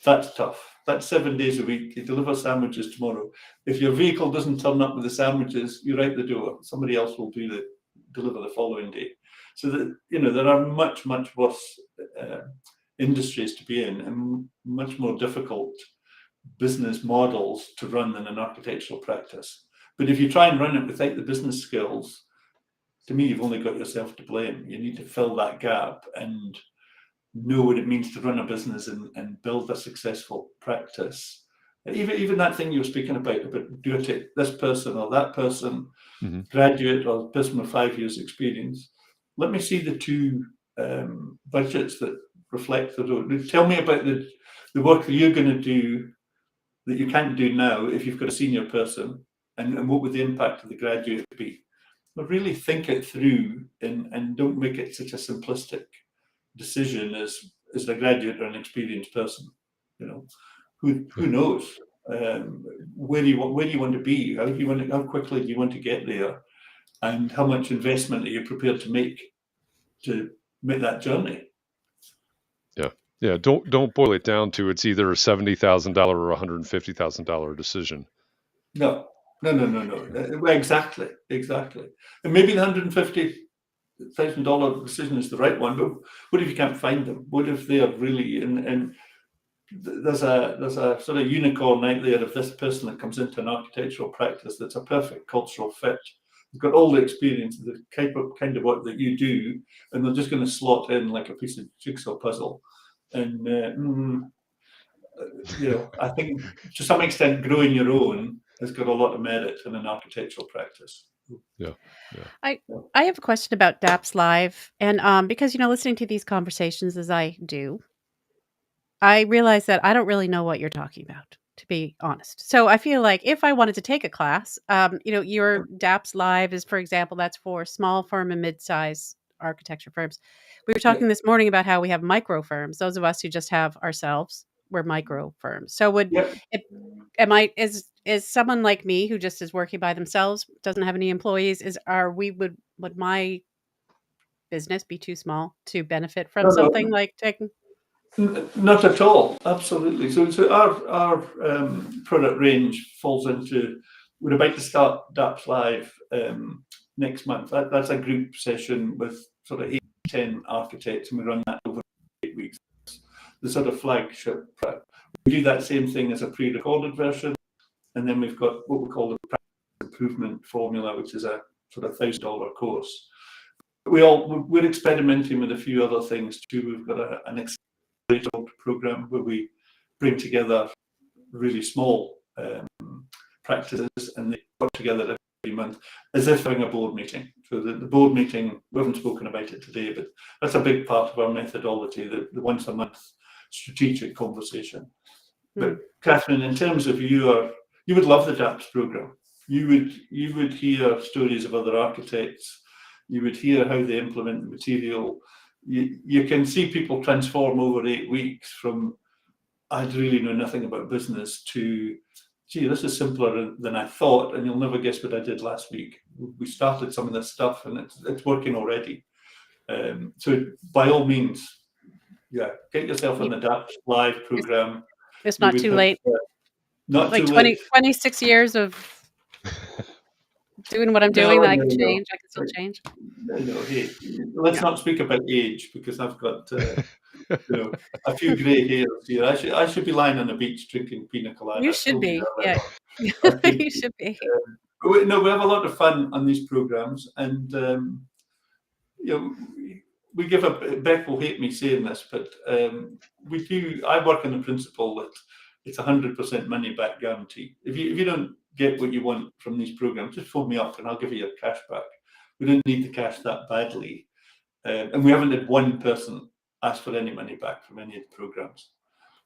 that's tough. That's 7 days a week. You deliver sandwiches tomorrow. If your vehicle doesn't turn up with the sandwiches, you're out the door. Somebody else will deliver the following day. So that, there are much worse industries to be in, and much more difficult business models to run than an architectural practice. But if you try and run it without the business skills, to me, you've only got yourself to blame. You need to fill that gap and know what it means to run a business and build a successful practice. Even that thing you were speaking about do I take this person or that person, graduate or person with 5 years experience? Let me see the two budgets that reflect the road. Tell me about the work that you're going to do that you can't do now if you've got a senior person, and what would the impact of the graduate be? But really think it through and don't make it such a simplistic decision as a graduate or an experienced person. Who knows? Where do you want to be? How quickly do you want to get there? And how much investment are you prepared to make that journey? Yeah. Don't boil it down to it's either a $70,000 or $150,000 decision. No. Exactly. And maybe the $150,000 decision is the right one, but what if you can't find them? What if they are really and there's a sort of unicorn out there of this person that comes into an architectural practice that's a perfect cultural fit. They've got all the experience, the kind of work that you do, and they're just going to slot in like a piece of jigsaw puzzle. And I think to some extent, growing your own has got a lot of merit in an architectural practice. Yeah. I have a question about DApps Live, and because listening to these conversations as I do, I realize that I don't really know what you're talking about, to be honest. So I feel like if I wanted to take a class, your DApps Live is, for example, that's for small firm and mid-size architecture firms. We were talking this morning about how we have micro firms. Those of us who just have ourselves, we're micro firms. So is someone like me who just is working by themselves, doesn't have any employees, would my business be too small to benefit from something like taking? Not at all. Absolutely. So our product range falls into. We're about to start DApps Live next month. That's a group session with sort of 8-10 architects, and we run that over 8 weeks. The sort of flagship prep. We do that same thing as a pre-recorded version, and then we've got what we call the practice improvement formula, which is a sort of $1,000 course. We're experimenting with a few other things too. We've got an program where we bring together really small practices, and they work together month, as if having a board meeting. So the board meeting, we haven't spoken about it today, but that's a big part of our methodology, the once a month strategic conversation. But Katharine, in terms of you would love the DAPS program. You would hear stories of other architects. You would hear how they implement the material. You can see people transform over 8 weeks from I'd really know nothing about business to, gee, this is simpler than I thought, and you'll never guess what I did last week. We started some of this stuff, and it's working already. So by all means, yeah, get yourself on the DAPS live program. It's not too late. Not like too late. 26 years of doing what I'm doing, that I can change. I can still change. No, hey, let's not speak about age, because I've got a few grey hairs here. I should be lying on the beach drinking pina colada. You should be. Yeah, you should be. No, we have a lot of fun on these programs, and we give a. Beck will hate me saying this, but we do. I work on the principle that it's 100% money back guarantee. If you don't get what you want from these programs, just phone me up and I'll give you your cash back. We don't need the cash that badly, and we haven't had one person ask for any money back from any of the programs.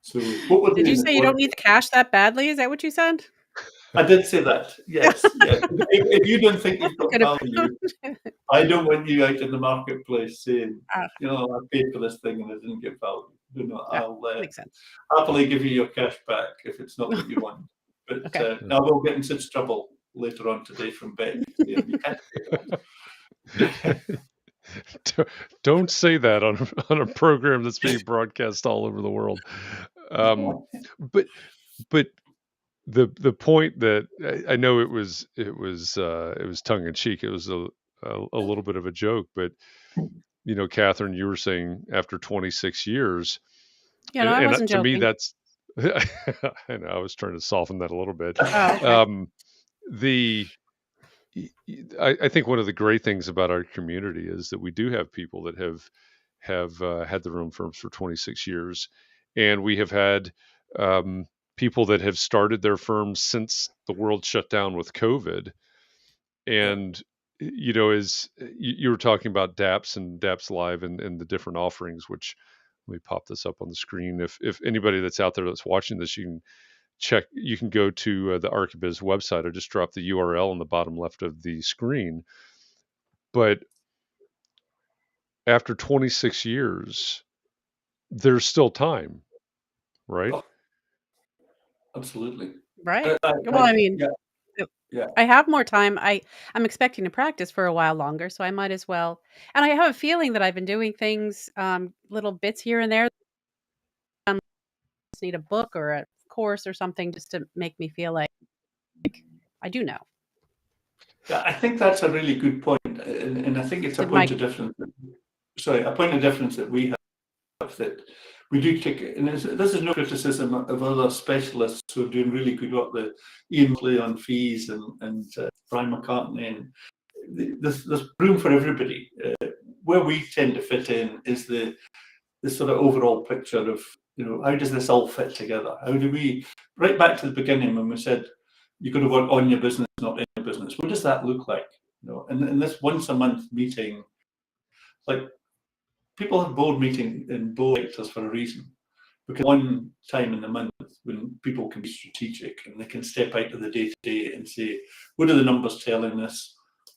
So what we're Did you say you don't need the cash that badly? Is that what you said? I did say that. Yes. Yes. If you don't think you've got value, I don't want you out in the marketplace saying, I paid for this thing and I didn't get value. I'll happily give you your cash back if it's not what you want. But I will get in such trouble later on today from Beck. You can't say that. Don't say that on a program that's being broadcast all over the world. But the point that I know it was tongue in cheek. It was a little bit of a joke, but Katharine, you were saying after 26 years. Yeah, no, I wasn't to joking. me, that's. I know I was trying to soften that a little bit. Oh, okay. I think one of the great things about our community is that we do have people that have had their own firms for 26 years, and we have had people that have started their firms since the world shut down with COVID. And as you were talking about DAPS and DAPS Live and the different offerings, which let me pop this up on the screen. If anybody that's out there that's watching this, you can check. You can go to the ArchiBiz website. I just dropped the URL on the bottom left of the screen. But after 26 years, there's still time, right? Oh, absolutely. Right. Well, I mean, I have more time. I'm expecting to practice for a while longer, so I might as well. And I have a feeling that I've been doing things, little bits here and there. I just need a book or a course or something just to make me feel like I do know. Yeah, I think that's a really good point, and I think it's a point of difference. A point of difference that we have, that we do take, and this is no criticism of other specialists who are doing really good work, the Ian Play on fees and Brian McCartney, and there's room for everybody. Where we tend to fit in is the sort of overall picture of, how does this all fit together? How do we, right back to the beginning when we said, you've got to work on your business, not in your business. What does that look like? And this once a month meeting, like, people have board meeting in board sectors for a reason, because one time in the month when people can be strategic and they can step out of the day-to-day and say, what are the numbers telling us?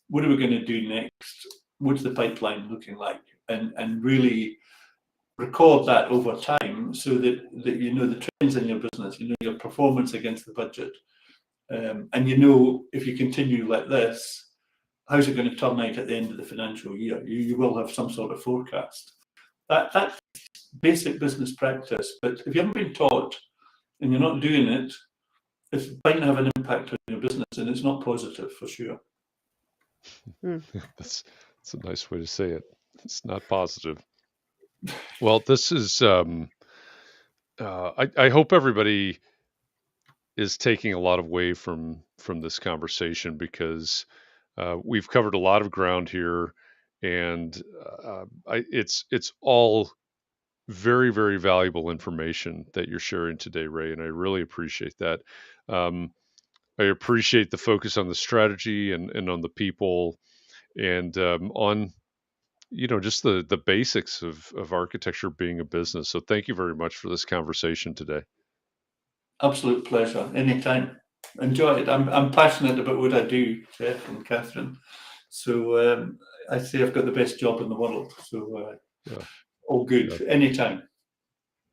What are we going to do next? What's the pipeline looking like? And really record that over time so that the trends in your business, your performance against the budget. And if you continue like this, how's it going to turn out at the end of the financial year? You will have some sort of forecast. That's basic business practice. But if you haven't been taught and you're not doing it, it's bound to have an impact on your business, and it's not positive for sure. That's a nice way to say it. It's not positive. Well, this is. I hope everybody is taking a lot away from this conversation, because we've covered a lot of ground here, and it's all very, very valuable information that you're sharing today, Ray, and I really appreciate that. I appreciate the focus on the strategy and on the people and on just the basics of architecture being a business. So thank you very much for this conversation today. Absolute pleasure. Anytime. Enjoy it. I'm passionate about what I do, Jeff and Katharine. So I say I've got the best job in the world. So all good. Yeah. Anytime.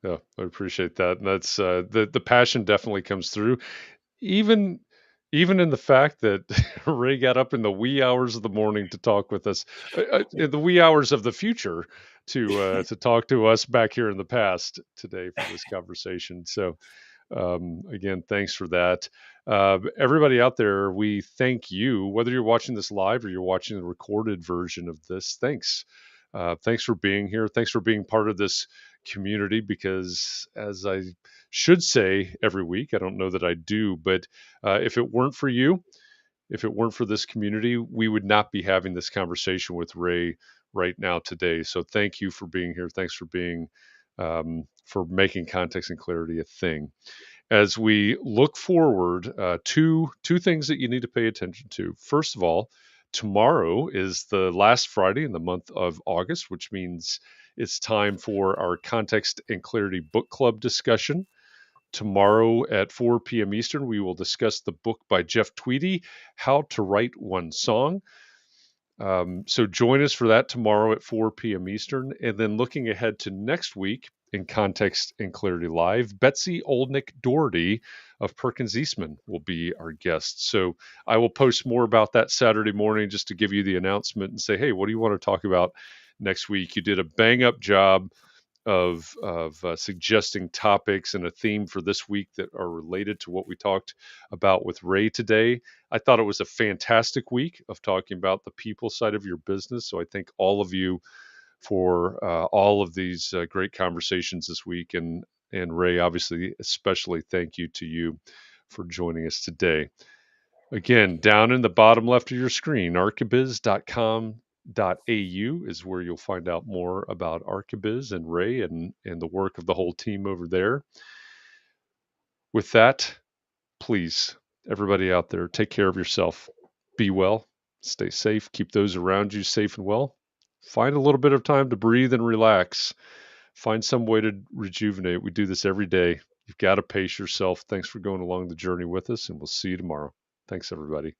Yeah, I appreciate that. And that's the passion definitely comes through. Even in the fact that Ray got up in the wee hours of the morning to talk with us, in the wee hours of the future to talk to us back here in the past today for this conversation. So again, thanks for that. Everybody out there, we thank you, whether you're watching this live or you're watching the recorded version of this. Thanks. Thanks for being here. Thanks for being part of this community, because as I should say every week, I don't know that I do, but if it weren't for you, if it weren't for this community, we would not be having this conversation with Ray right now today. So thank you for being here. Thanks for being for making context and clarity a thing. As we look forward, two things that you need to pay attention to. First of all, tomorrow is the last Friday in the month of August, which means it's time for our Context and Clarity Book Club discussion. Tomorrow at 4 p.m. Eastern, we will discuss the book by Jeff Tweedy, How to Write One Song. So join us for that tomorrow at 4 p.m. Eastern. And then looking ahead to next week in Context and Clarity Live, Betsy Oldnick Doherty of Perkins Eastman will be our guest. So I will post more about that Saturday morning just to give you the announcement and say, hey, what do you want to talk about next week? You did a bang up job of suggesting topics and a theme for this week that are related to what we talked about with Ray today. I thought it was a fantastic week of talking about the people side of your business. So I thank all of you for all of these great conversations this week. And Ray, obviously, especially thank you to you for joining us today. Again, down in the bottom left of your screen, archibiz.com.au is where you'll find out more about ArchiBiz and Ray and the work of the whole team over there. With that, please, everybody out there, take care of yourself. Be well, stay safe, keep those around you safe and well. Find a little bit of time to breathe and relax. Find some way to rejuvenate. We do this every day. You've got to pace yourself. Thanks for going along the journey with us, and we'll see you tomorrow. Thanks, everybody.